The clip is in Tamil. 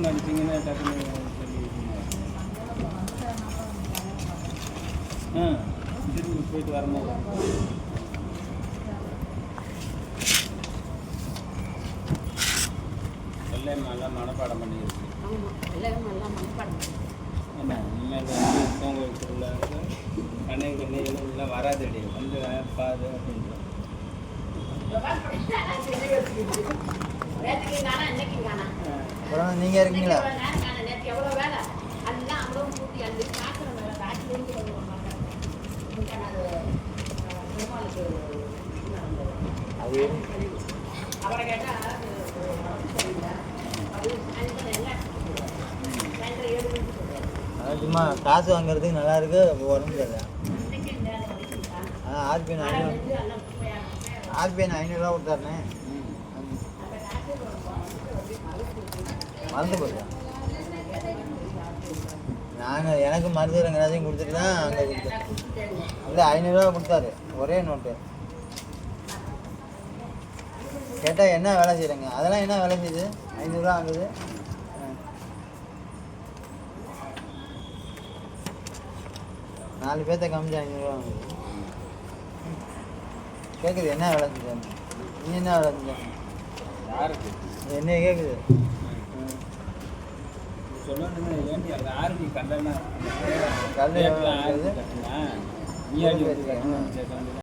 ஃபோன் அடிச்சிங்கன்னா டக்குன்னு சொல்லி திரும்பி போயிட்டு வரும்போது எல்லாம் நல்லா மனப்பாடம் பண்ணியிருக்கு. ஆமாம், இனிமேல் வந்து கோவில் திருவிழாவுக்கு கண்ணைகள் எல்லாம் வராதடி வந்து பாது அப்படின்ற நீங்கள் இருக்கீங்களா? அது சும்மா காசு வாங்குறதுக்கு நல்லா இருக்கு, உடம்பு சரியில்லை. ஆர்பிஎன் 500 கொடுத்தாருண்ணே. மறந்து போச்சா? நாங்கள் எனக்கு மருந்து ரங்கராஜையும் கொடுத்துட்டு தான் அங்கே கொடுத்தேன். இல்லை 500 கொடுத்தாரு, ஒரே நோட்டு. கேட்டால் என்ன வேலை செய்கிறேங்க? அதெல்லாம் என்ன வேலை செய்யுது? 500 ஆகுது. 4 பேர்த்த கம்மி 500 ஆகுது. கேட்குது என்ன வேலை செஞ்சாங்க? நீ என்ன வேலை செஞ்ச? யாருக்கு என்ன கேட்குது? சொல்லணுங்க, ஏன்டி அது ஆர்மி கல்லெல்லாம் கல் நீ